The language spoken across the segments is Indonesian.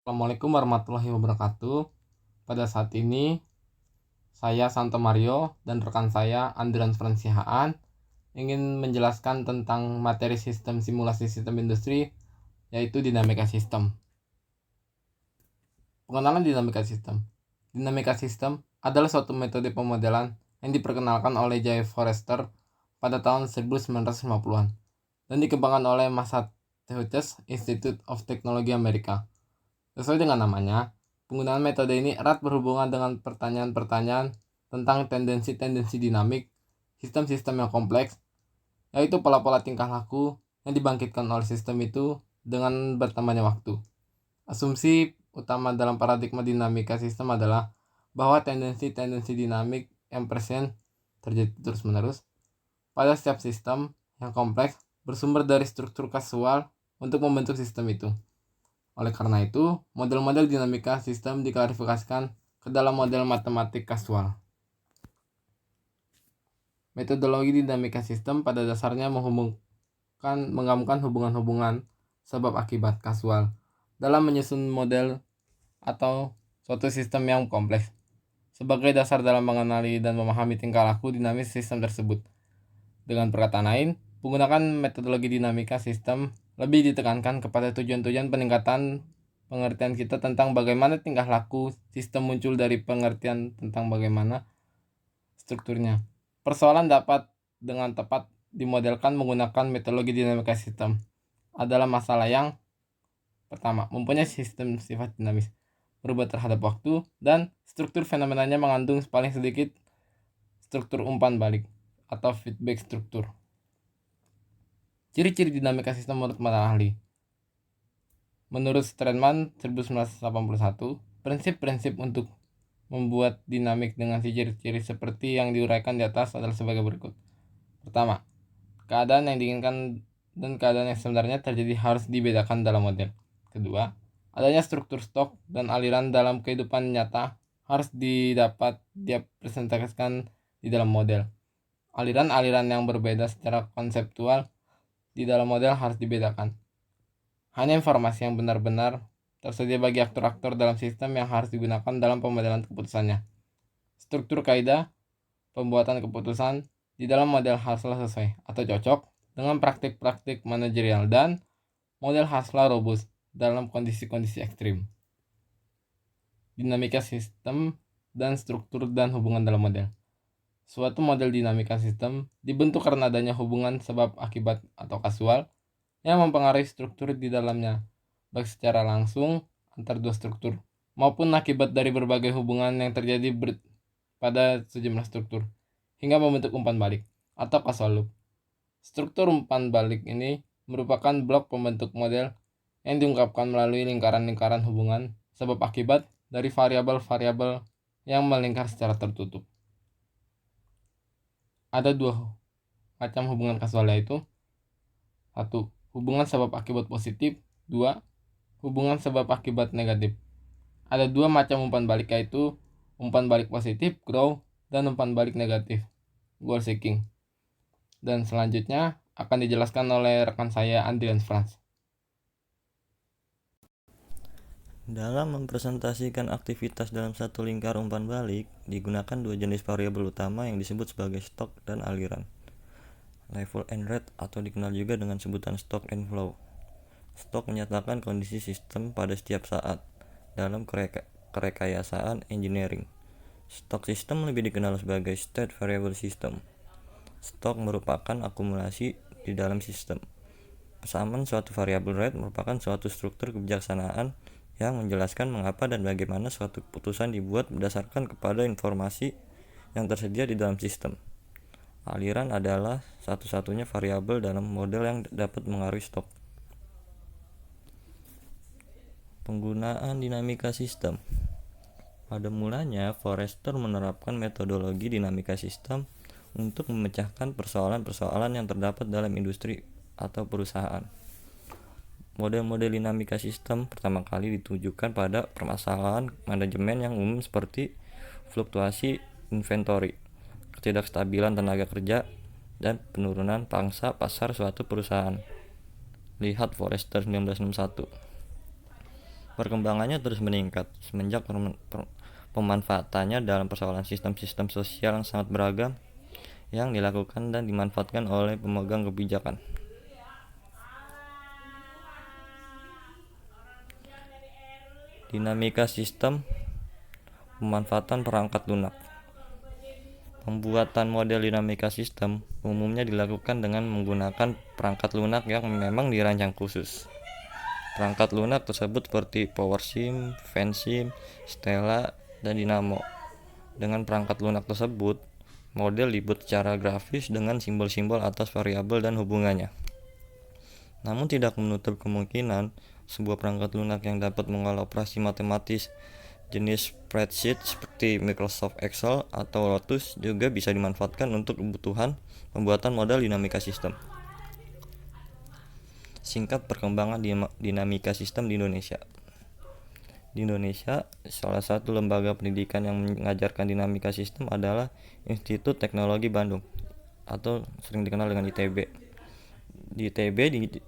Assalamualaikum warahmatullahi wabarakatuh. Pada saat ini, saya Santo Mario dan rekan saya Andrian Fransihaan ingin menjelaskan tentang materi sistem simulasi sistem industri, yaitu dinamika sistem. Pengenalan dinamika sistem. Dinamika sistem adalah suatu metode pemodelan yang diperkenalkan oleh J. Forrester pada tahun 1950-an dan dikembangkan oleh Massachusetts Institute of Technology Amerika. Sesuai dengan namanya, penggunaan metode ini erat berhubungan dengan pertanyaan-pertanyaan tentang tendensi-tendensi dinamik, sistem-sistem yang kompleks, yaitu pola-pola tingkah laku yang dibangkitkan oleh sistem itu dengan bertambahnya waktu. Asumsi utama dalam paradigma dinamika sistem adalah bahwa tendensi-tendensi dinamik yang present terjadi terus-menerus pada setiap sistem yang kompleks bersumber dari struktur kasual untuk membentuk sistem itu. Oleh karena itu, model-model dinamika sistem diklasifikasikan ke dalam model matematik kasual. Metodologi dinamika sistem pada dasarnya menggabungkan hubungan-hubungan sebab akibat kasual dalam menyusun model atau suatu sistem yang kompleks sebagai dasar dalam mengenali dan memahami tingkah laku dinamis sistem tersebut. Dengan perkataan lain, menggunakan metodologi dinamika sistem lebih ditekankan kepada tujuan-tujuan peningkatan pengertian kita tentang bagaimana tingkah laku sistem muncul dari pengertian tentang bagaimana strukturnya. Persoalan dapat dengan tepat dimodelkan menggunakan metodologi dinamika sistem adalah masalah yang pertama, mempunyai sistem sifat dinamis, berubah terhadap waktu, dan struktur fenomenanya mengandung paling sedikit struktur umpan balik atau feedback struktur. Ciri-ciri dinamika sistem menurut para ahli. Menurut Stratman 1981, prinsip-prinsip untuk membuat dinamik dengan ciri-ciri seperti yang diuraikan di atas adalah sebagai berikut. Pertama, keadaan yang diinginkan dan keadaan yang sebenarnya terjadi harus dibedakan dalam model. Kedua, adanya struktur stok dan aliran dalam kehidupan nyata harus didapat dipresentasikan di dalam model. Aliran-aliran yang berbeda secara konseptual di dalam model harus dibedakan. Hanya informasi yang benar-benar tersedia bagi aktor-aktor dalam sistem yang harus digunakan dalam pemodelan keputusannya. Struktur kaidah pembuatan keputusan di dalam model haruslah sesuai atau cocok dengan praktik-praktik manajerial dan model haruslah robust dalam kondisi-kondisi ekstrim. Dinamika sistem dan struktur dan hubungan dalam model. Suatu model dinamika sistem dibentuk karena adanya hubungan sebab akibat atau kasual yang mempengaruhi struktur di dalamnya, baik secara langsung antar dua struktur, maupun akibat dari berbagai hubungan yang terjadi pada sejumlah struktur, hingga membentuk umpan balik atau causal loop. Struktur umpan balik ini merupakan blok pembentuk model yang diungkapkan melalui lingkaran-lingkaran hubungan sebab akibat dari variabel-variabel yang melingkar secara tertutup. Ada dua macam hubungan kasual, yaitu 1. Hubungan sebab akibat positif. 2. Hubungan sebab akibat negatif. Ada dua macam umpan balik, yaitu umpan balik positif, grow, dan umpan balik negatif, goal seeking. Dan selanjutnya akan dijelaskan oleh rekan saya Andrian Franz. Dalam mempresentasikan aktivitas dalam satu lingkar umpan balik, digunakan dua jenis variabel utama yang disebut sebagai stok dan aliran. Level and rate atau dikenal juga dengan sebutan stock and flow. Stok menyatakan kondisi sistem pada setiap saat dalam kerekayasaan engineering. Stok system lebih dikenal sebagai state variable system. Stok merupakan akumulasi di dalam sistem. Pesamaan suatu variabel rate merupakan suatu struktur kebijaksanaan yang menjelaskan mengapa dan bagaimana suatu keputusan dibuat berdasarkan kepada informasi yang tersedia di dalam sistem. Aliran adalah satu-satunya variabel dalam model yang dapat mengaruhi stok. Penggunaan dinamika sistem. Pada mulanya, Forrester menerapkan metodologi dinamika sistem untuk memecahkan persoalan-persoalan yang terdapat dalam industri atau perusahaan. Model-model dinamika sistem pertama kali ditujukan pada permasalahan manajemen yang umum seperti fluktuasi inventory, ketidakstabilan tenaga kerja, dan penurunan pangsa pasar suatu perusahaan. Lihat Forrester 1961. Perkembangannya terus meningkat semenjak pemanfaatannya dalam persoalan sistem-sistem sosial yang sangat beragam yang dilakukan dan dimanfaatkan oleh pemegang kebijakan. Dinamika sistem pemanfaatan perangkat lunak. Pembuatan model dinamika sistem umumnya dilakukan dengan menggunakan perangkat lunak yang memang dirancang khusus. Perangkat lunak tersebut seperti PowerSim, FanSim, Stella, dan Dynamo. Dengan perangkat lunak tersebut, model dibuat secara grafis dengan simbol-simbol atas variabel dan hubungannya. Namun tidak menutup kemungkinan sebuah perangkat lunak yang dapat mengolah operasi matematis jenis spreadsheet seperti Microsoft Excel atau Lotus juga bisa dimanfaatkan untuk kebutuhan pembuatan model dinamika sistem. Singkat perkembangan dinamika sistem di Indonesia. Di Indonesia, salah satu lembaga pendidikan yang mengajarkan dinamika sistem adalah Institut Teknologi Bandung atau sering dikenal dengan ITB. Di ITB,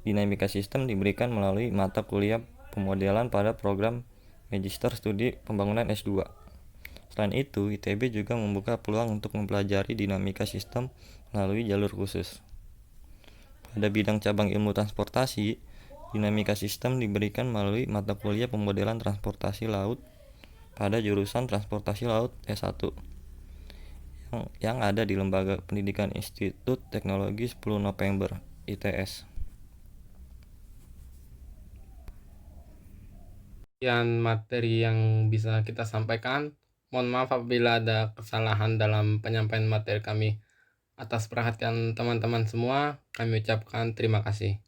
dinamika sistem diberikan melalui mata kuliah pemodelan pada program Magister Studi Pembangunan S2. Selain itu, ITB juga membuka peluang untuk mempelajari dinamika sistem melalui jalur khusus. Pada bidang cabang ilmu transportasi, dinamika sistem diberikan melalui mata kuliah pemodelan transportasi laut pada jurusan transportasi laut S1 yang ada di Lembaga Pendidikan Institut Teknologi 10 November ITS. Sekian materi yang bisa kita sampaikan. Mohon maaf apabila ada kesalahan dalam penyampaian materi kami. Atas perhatian teman-teman semua, kami ucapkan terima kasih.